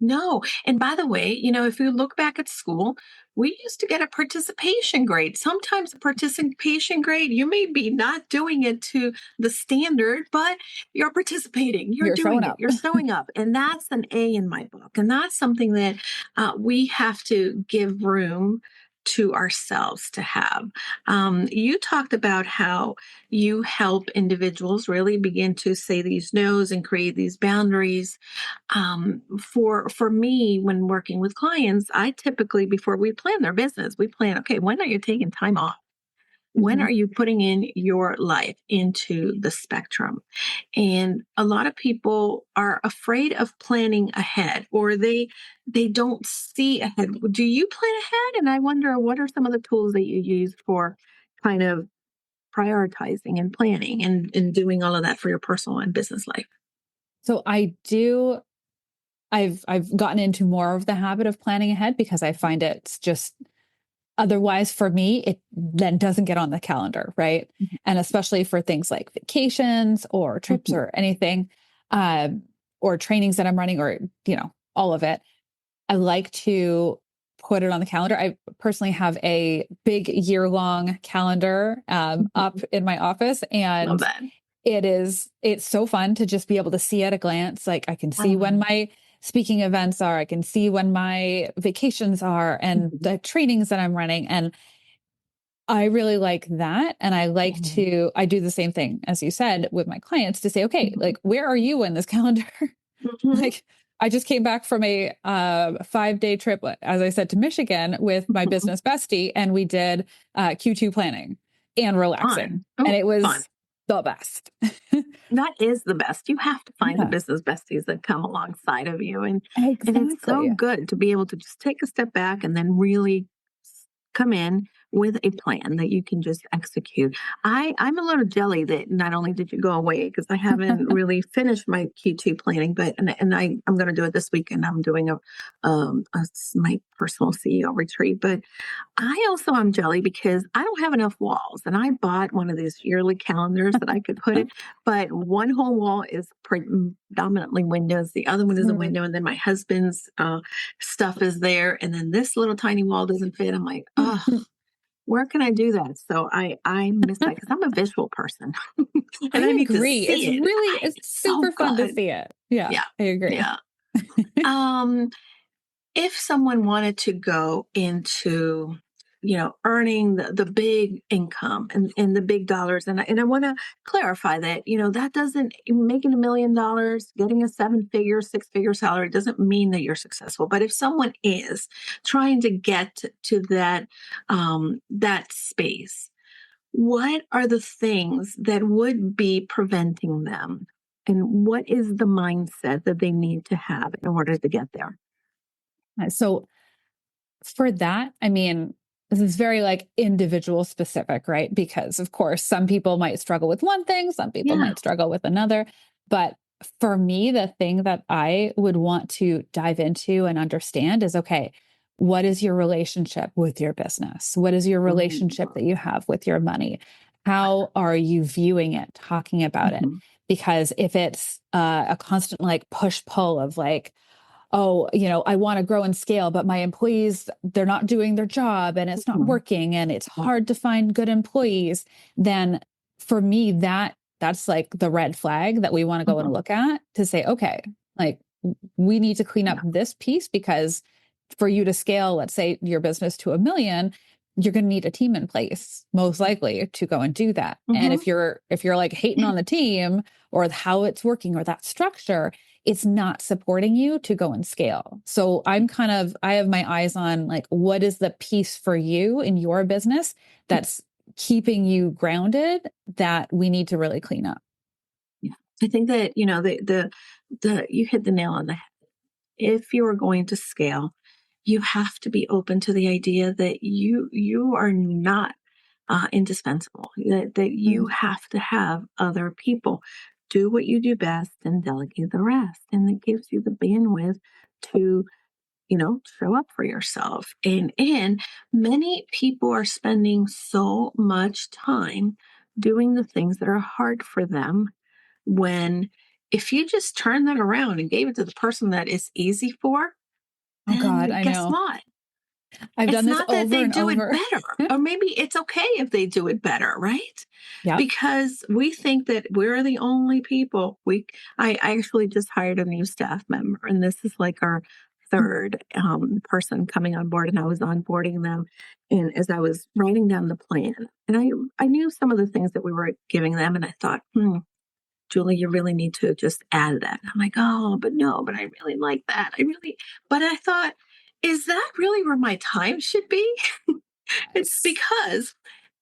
No. And by the way, if you look back at school, we used to get a participation grade. Sometimes a participation grade, you may be not doing it to the standard, but you're participating, you're You're showing doing it, up. you're showing up. And that's an A in my book. And that's something that we have to give room to ourselves to have. You talked about how you help individuals really begin to say these no's and create these boundaries. For me, when working with clients, I typically, before we plan their business, we plan, okay, when are you taking time off? When Mhm. are you putting in your life into the spectrum? And a lot of people are afraid of planning ahead, or they don't see ahead. Do you plan ahead? And I wonder, what are some of the tools that you use for kind of prioritizing and planning and doing all of that for your personal and business life? So I do, I've gotten into more of the habit of planning ahead because I find it's just otherwise, for me, it then doesn't get on the calendar, right? Mhm. And especially for things like vacations or trips Mhm. or anything, or trainings that I'm running, or, all of it, I like to put it on the calendar. I personally have a big year-long calendar up in my office, Love and that. it's so fun to just be able to see at a glance. Like, I can see when my speaking events are, I can see when my vacations are, and the trainings that I'm running. And I really like that. And I like I do the same thing, as you said, with my clients, to say, okay, like, where are you in this calendar? Like, I just came back from a 5-day trip, as I said, to Michigan with my business bestie, and we did Q2 planning and relaxing. Fun. And it was Fun. the best. That is the best. You have to find the Yeah. business besties that come alongside of you. And it's so Exactly. good to be able to just take a step back and then really come in with a plan that you can just execute. I'm a little jelly that not only did you go away, because I haven't really finished my Q2 planning, but I'm going to do it this weekend. I'm doing my personal CEO retreat, but I also am jelly because I don't have enough walls, and I bought one of these yearly calendars that I could put it, but one whole wall is predominantly windows. The other one is a window, and then my husband's stuff is there, and then this little tiny wall doesn't fit. I'm like, oh, where can I do that? So I miss that because I'm a visual person, and I need to agree. see it. It's So super fun to good. see it. Yeah, Yeah, I agree. yeah. If someone wanted to go into, earning the big income and the big dollars, and I want to clarify that, that doesn't, making $1 million, getting a 7-figure, 6-figure salary doesn't mean that you're successful. But if someone is trying to get to that space, what are the things that would be preventing them? And what is the mindset that they need to have in order to get there? So for that, I mean, this is very like individual specific, right? Because of course, some people might struggle with one thing, some people Yeah. might struggle with another. But for me, the thing that I would want to dive into and understand is, okay, what is your relationship with your business? What is your relationship that you have with your money? How are you viewing it, talking about it? Because if it's a constant like push pull of like, oh, I want to grow and scale, but my employees, they're not doing their job and it's not working and it's hard to find good employees, then for me, that's like the red flag that we want to go and look at, to say, okay, like, we need to clean up this piece, because for you to scale, let's say, your business to 1 million, you're going to need a team in place, most likely, to go and do that. And if you're like hating on the team or how it's working or that structure, it's not supporting you to go and scale. So I have my eyes on like, what is the piece for you in your business that's keeping you grounded that we need to really clean up? Yeah. I think that, you hit the nail on the head. If you are going to scale, you have to be open to the idea that you are not indispensable, that you have to have other people do what you do best and delegate the rest. And it gives you the bandwidth to, show up for yourself. And many people are spending so much time doing the things that are hard for them, when if you just turn that around and gave it to the person that it's easy for, Oh God, then I guess know. what? I've It's done this not that over they and do it over. better, or maybe it's okay if they do it better, right? Yeah. Because we think that we're the only people. I actually just hired a new staff member, and this is like our third person coming on board, and I was onboarding them. And as I was writing down the plan, and I knew some of the things that we were giving them, and I thought, Julie, you really need to just add that. I'm like, oh, but no, but I really like that. But I thought, is that really where my time should be? It's because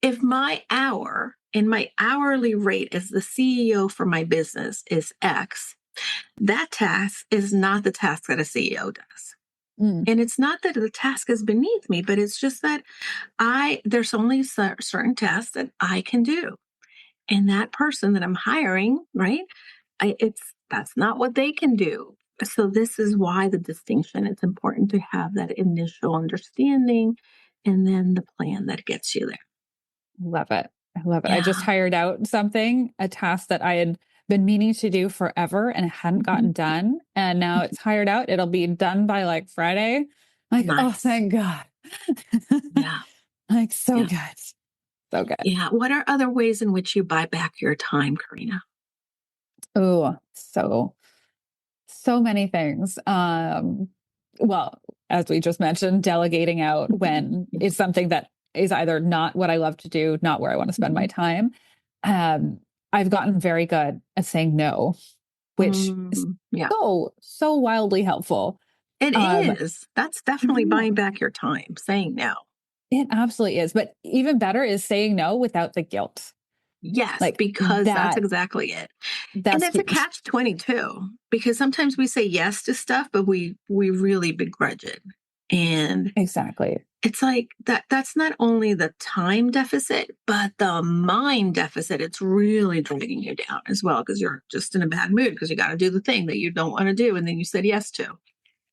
if my hour and my hourly rate as the CEO for my business is X, that task is not the task that a CEO does. And it's not that the task is beneath me, but it's just that there's only certain tasks that I can do. And that person that I'm hiring, right? That's not what they can do. So this is why the distinction, it's important to have that initial understanding and then the plan that gets you there. Love it. I love it. I just Yeah. hired out a task that I had been meaning to do forever and it hadn't gotten done. And now it's hired out. It'll be done by like Friday. Like, oh, Nice. thank God. Yeah. Like, so Yeah. good. So good. Yeah. What are other ways in which you buy back your time, Carina? Oh, so many things. Well, as we just mentioned, delegating out when it's something that is either not what I love to do, not where I want to spend my time. I've gotten very good at saying no, which is Yeah. so wildly helpful. It Um, is. That's definitely yeah, buying back your time, saying no. it absolutely is. But even better is saying no without the guilt. Yes, Like because that's exactly it. And that's it's a huge. catch 22 because sometimes we say yes to stuff, but we really begrudge it. And Exactly. it's like that's not only the time deficit, but the mind deficit. It's really dragging you down as well because you're just in a bad mood because you got to do the thing that you don't want to do and then you said yes to.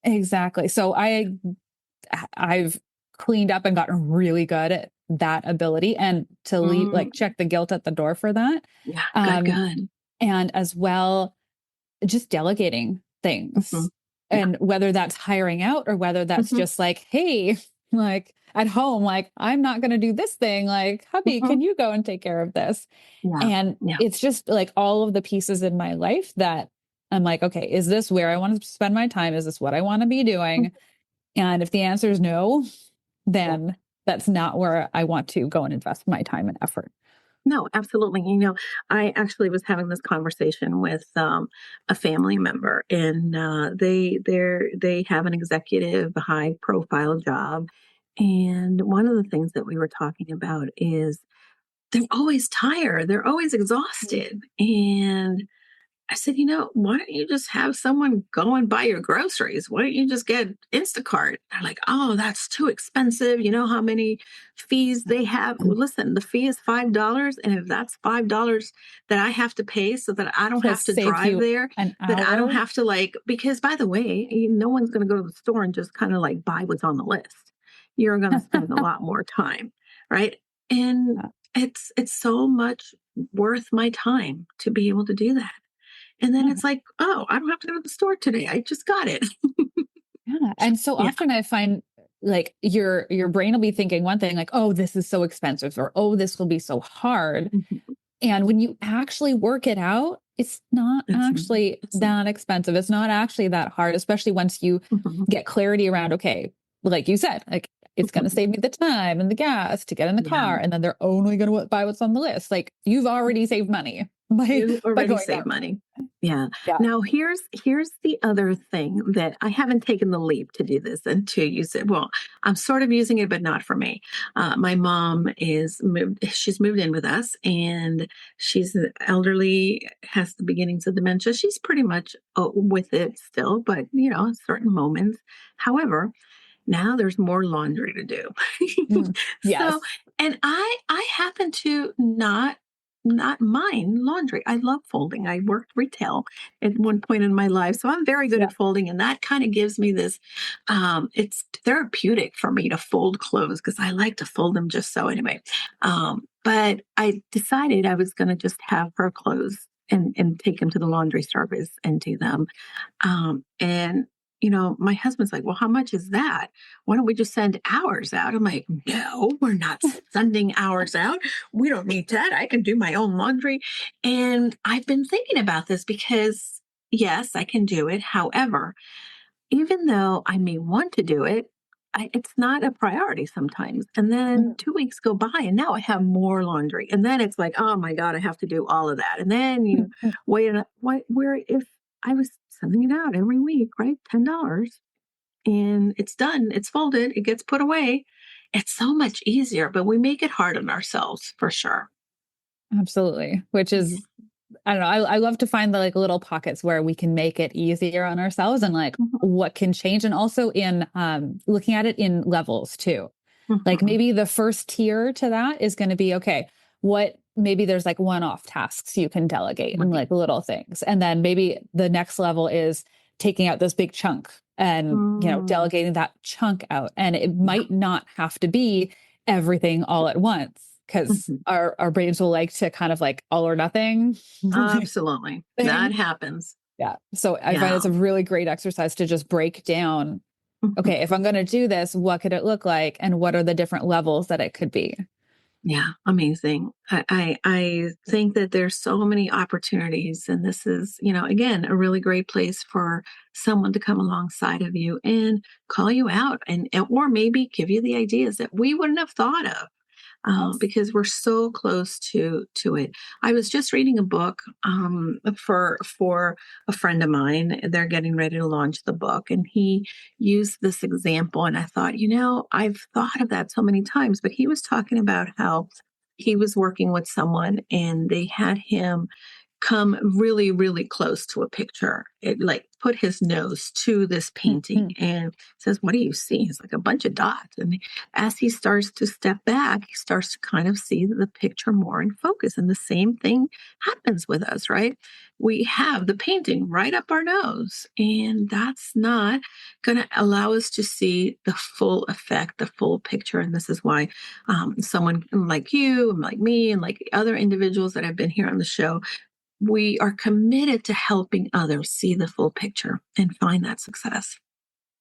Exactly. So I've cleaned up and gotten really good at that ability and to leave, Mm, like check the guilt at the door for that. yeah, good, Um, good. and as well, just delegating things, Mhm. Yeah. and whether that's hiring out or whether that's Mhm. just like, hey, like at home, like I'm not going to do this thing. Like, hubby, Mhm. can you go and take care of this? Yeah. And Yeah. it's just like all of the pieces in my life that I'm like, okay, is this where I want to spend my time? Is this what I want to be Mhm. doing? And if the answer is no, Yeah. then that's not where I want to go and invest my time and effort. No, absolutely. I actually was having this conversation with a family member, and they have an executive, high profile job, and one of the things that we were talking about is they're always tired, they're always exhausted, and I said, why don't you just have someone go and buy your groceries? Why don't you just get Instacart? They're like, oh, that's too expensive. You know how many fees they have? Well, listen, the fee is $5. And if that's $5 that I have to pay so that I don't To have to save drive you there, an that I don't hour. have to because by the way, no one's going to go to the store and just kind of like buy what's on the list. You're going to spend a lot more time. Right. And it's so much worth my time to be able to do that. And then Yeah. it's like, oh, I don't have to go to the store today. I just got it. Yeah. And so Yeah. often I find like your brain will be thinking one thing like, oh, this is so expensive, or oh, this will be so hard. Mhm. And when you actually work it out, it's not It's, actually it's, that expensive. It's not actually that hard, especially once you mhm. get clarity around, okay, like you said, like it's going to Mhm. save me the time and the gas to get in the Yeah. car. And then they're only going to buy what's on the list. Like you've already saved money You by already going save that. money. Yeah. Yeah. Now here's the other thing that I haven't taken the leap to do this until you said, well, I'm sort of using it, but not for me. My mom she's moved in with us and she's elderly, has the beginnings of dementia. She's pretty much with it still, but certain moments. However, now there's more laundry to do. So, Yes. and I happen to not mind laundry. I love folding. I worked retail at one point in my life, so I'm very good Yeah. at folding, and that kind of gives me this. It's therapeutic for me to fold clothes because I like to fold them just so anyway. But I decided I was going to just have her clothes and take them to the laundry service and do them. And my husband's like, well, how much is that? Why don't we just send ours out? I'm like, no, we're not sending ours out. We don't need that. I can do my own laundry. And I've been thinking about this because, yes, I can do it. However, even though I may want to do it, it's not a priority sometimes. And then 2 weeks go by and now I have more laundry. And then it's like, oh my God, I have to do all of that. And then you wait, where if I was sending it out every week, right? $10 and it's done, it's folded, it gets put away. It's so much easier, but we make it hard on ourselves for sure. Absolutely. Which Yeah. is, I don't know. I love to find the like little pockets where we can make it easier on ourselves and like Mhm. what can change. And also in looking at it in levels too. Like Mhm. maybe the first tier to that is going to be, okay, what maybe there's like one-off tasks you can delegate and Right. like little things. And then maybe the next level is taking out this big chunk and, Mm. delegating that chunk out. And it Yeah. might not have to be everything all at once. because Mhm. our brains will like to kind of like all or nothing Absolutely. That thing. happens. Yeah. So I find Yeah. it's a really great exercise to just break down, Mhm. okay, if I'm going to do this, what could it look like? And what are the different levels that it could be? Yeah, amazing. I think that there's so many opportunities, and this is, again, a really great place for someone to come alongside of you and call you out, or maybe give you the ideas that we wouldn't have thought of, Yes. because we're so close to it. I was just reading a book, for a friend of mine. They're getting ready to launch the book, and he used this example, and I thought, I've thought of that so many times. But he was talking about how he was working with someone, and they had him come really, really close to a picture. It like put his nose to this painting Mhm. and says, "What do you see?" It's like a bunch of dots. And as he starts to step back, he starts to kind of see the picture more in focus. And the same thing happens with us, right? We have the painting right up our nose, and that's not going to allow us to see the full effect, the full picture. And this is why someone like you and like me and like other individuals that have been here on the show, we are committed to helping others see the full picture and find that success.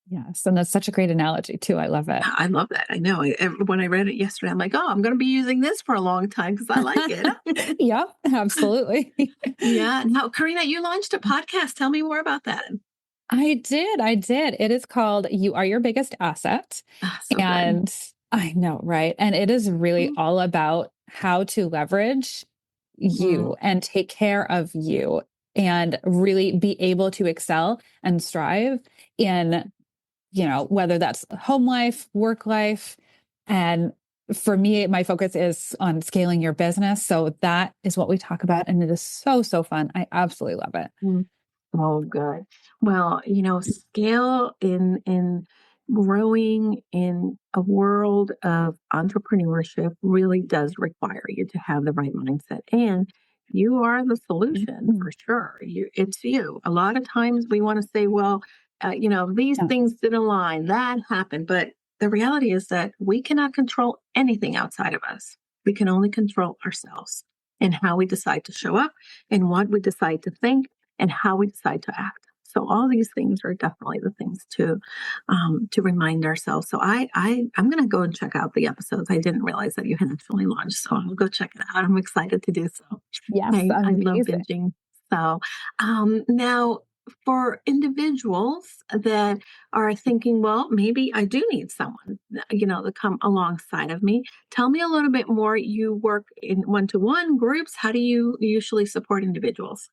Yes. And that's such a great analogy too. I love it. I love that. I know. When I read it yesterday, I'm like, oh, I'm going to be using this for a long time because I like it. Yep, absolutely. Yeah. Now, Karina, you launched a podcast. Tell me more about that. I did. I did. It is called You Are Your Biggest Asset. Ah, so good. And I know, right? And it is really all about how to leverage Mm-hmm. you and take care of you and really be able to excel and strive in, whether that's home life, work life. And for me, my focus is on scaling your business. So that is what we talk about. And it is so, so fun. I absolutely love it. Oh, good. Well, scale in growing in a world of entrepreneurship really does require you to have the right mindset. And you are the solution Mhm. for sure. It's you. A lot of times we want to say, well, these Yeah. things didn't align, that happened. But the reality is that we cannot control anything outside of us. We can only control ourselves and how we decide to show up and what we decide to think and how we decide to act. So all these things are definitely the things to remind ourselves. So I'm going to go and check out the episodes. I didn't realize that you had actually launched, so I'll go check it out. I'm excited to do so. Yes, I love amazing. binging. So now for individuals that are thinking, well, maybe I do need someone, to come alongside of me. Tell me a little bit more. You work in one-to-one groups. How do you usually support individuals?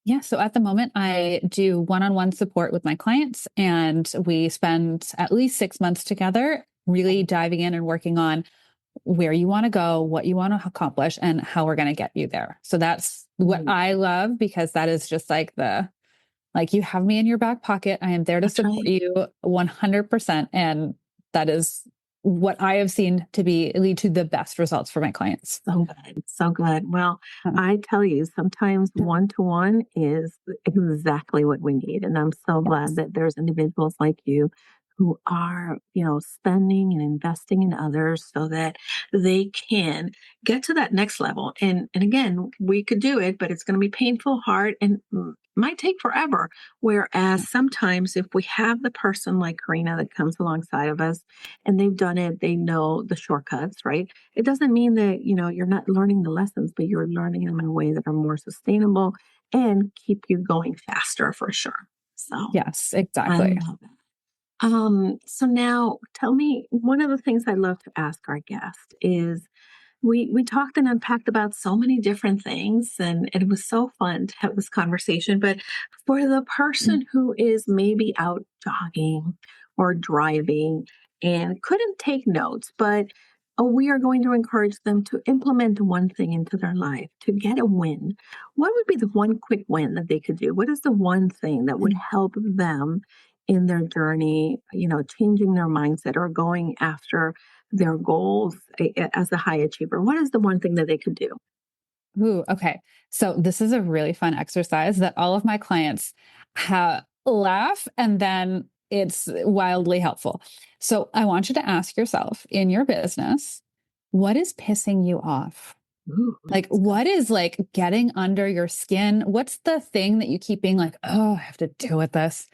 Yeah. So at the moment, I do one on one support with my clients, and we spend at least 6 months together, really diving in and working on where you want to go, what you want to accomplish, and how we're going to get you there. So that's what I love, because that is just like you have me in your back pocket. I am there to That's support right. you 100%. And that is what I have seen to be lead to the best results for my clients. So good. So good. Well, Uh, I tell you, sometimes one to one is exactly what we need. And I'm so glad Yes. that there's individuals like you who are, spending and investing in others so that they can get to that next level. And again, we could do it, but it's going to be painful, hard, and might take forever. Whereas sometimes if we have the person like Karina that comes alongside of us and they've done it, they know the shortcuts, right? It doesn't mean that, you're not learning the lessons, but you're learning them in a way that are more sustainable and keep you going faster for sure. So Yes, I exactly. love it. So now tell me, one of the things I love to ask our guests is we talked and unpacked about so many different things, and it was so fun to have this conversation. But for the person who is maybe out jogging or driving and couldn't take notes, but we are going to encourage them to implement one thing into their life to get a win. What would be the one quick win that they could do? What is the one thing that would help them in their journey, changing their mindset or going after their goals as a high achiever? What is the one thing that they could do? Ooh, okay. So this is a really fun exercise that all of my clients laugh, and then it's wildly helpful. So I want you to ask yourself in your business, what is pissing you off? Ooh, Like, what is like getting under your skin? What's the thing that you keep being like, oh, I have to deal with this?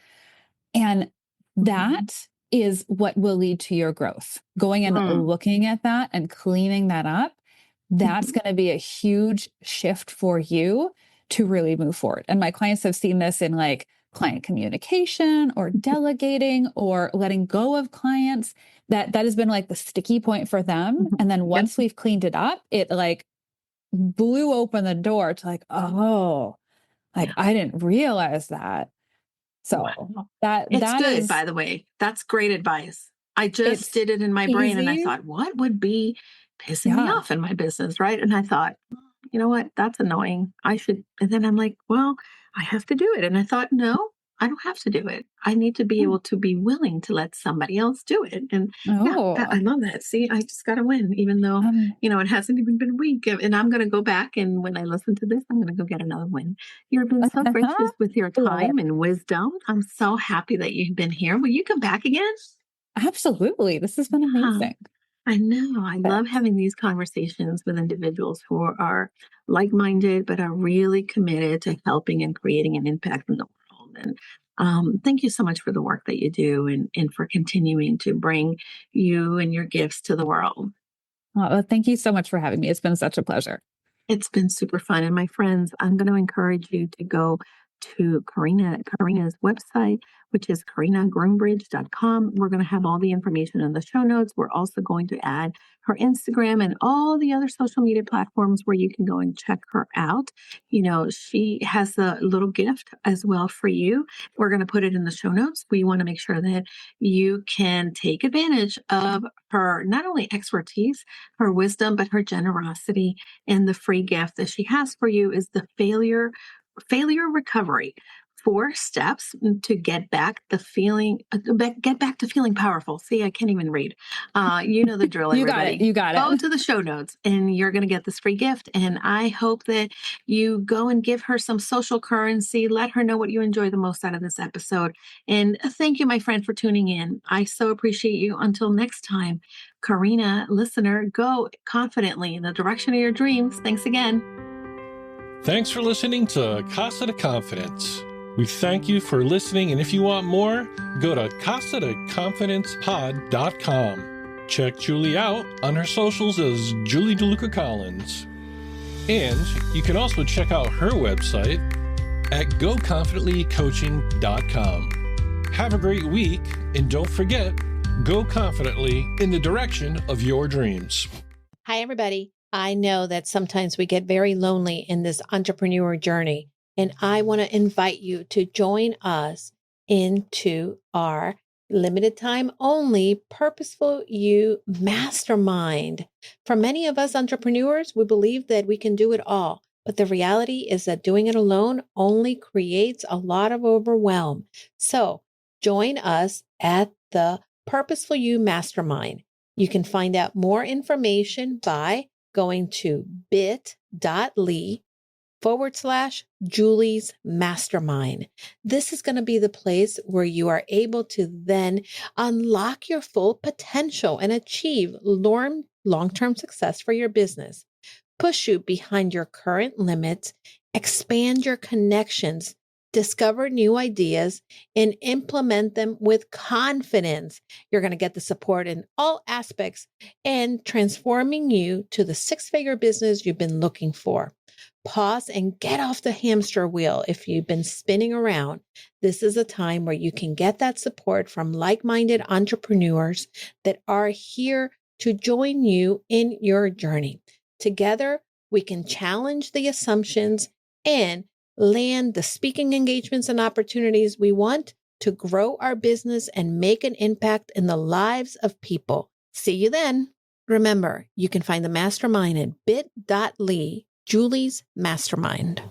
And that is what will lead to your growth. Going and looking at that and cleaning that up, that's going to be a huge shift for you to really move forward. And my clients have seen this in like client communication or delegating or letting go of clients. That has been like the sticky point for them. And then once we've cleaned it up, it like blew open the door to like, oh, like I didn't realize that. So it's that good, is, by the way. That's great advice. I just did it in my brain and I thought, what would be pissing me off in my business, right? And I thought, you know what? That's annoying. I should. And then I'm like, well, I have to do it. And I thought, no, I don't have to do it. I need to be able to be willing to let somebody else do it. And I love that. See, I just got to win, even though, it hasn't even been a week. And I'm going to go back. And when I listen to this, I'm going to go get another win. You've been so gracious with your time and wisdom. I'm so happy that you've been here. Will you come back again? Absolutely. This has been amazing. I know. I love having these conversations with individuals who are like-minded, but are really committed to helping and creating an impact in the world. And thank you so much for the work that you do and for continuing to bring you and your gifts to the world. Well, thank you so much for having me. It's been such a pleasure. It's been super fun. And my friends, I'm going to encourage you to go to Carina's website, which is carinagroombridge.com. We're going to have all the information in the show notes. We're also going to add her Instagram and all the other social media platforms where you can go and check her out. She has a little gift as well for you. We're going to put it in the show notes. We want to make sure that you can take advantage of her, not only expertise, her wisdom, but her generosity. And the free gift that she has for you is the failure recovery. 4 steps to get back to feeling powerful. See, I can't even read. You know the drill, everybody. You got it. Go to the show notes and you're going to get this free gift. And I hope that you go and give her some social currency. Let her know what you enjoy the most out of this episode. And thank you, my friend, for tuning in. I so appreciate you. Until next time, Carina, listener, go confidently in the direction of your dreams. Thanks again. Thanks for listening to Casa de Confidence. We thank you for listening, and if you want more, go to casadeconfidencepod.com. Check Julie out on her socials as Julie DeLucca-Collins. And you can also check out her website at goconfidentlycoaching.com. Have a great week, and don't forget, go confidently in the direction of your dreams. Hi, everybody. I know that sometimes we get very lonely in this entrepreneur journey, and I want to invite you to join us into our limited time only Purposeful You Mastermind. For many of us entrepreneurs, we believe that we can do it all, but the reality is that doing it alone only creates a lot of overwhelm. So join us at the Purposeful You Mastermind. You can find out more information by going to bit.ly/Julie's Mastermind. This is going to be the place where you are able to then unlock your full potential and achieve long-term success for your business, push you behind your current limits, expand your connections, discover new ideas, and implement them with confidence. You're going to get the support in all aspects and transforming you to the 6-figure business you've been looking for. Pause and get off the hamster wheel if you've been spinning around. This is a time where you can get that support from like-minded entrepreneurs that are here to join you in your journey. Together, we can challenge the assumptions and land the speaking engagements and opportunities we want to grow our business and make an impact in the lives of people. See you then. Remember, you can find the mastermind at bit.ly, Julie's Mastermind.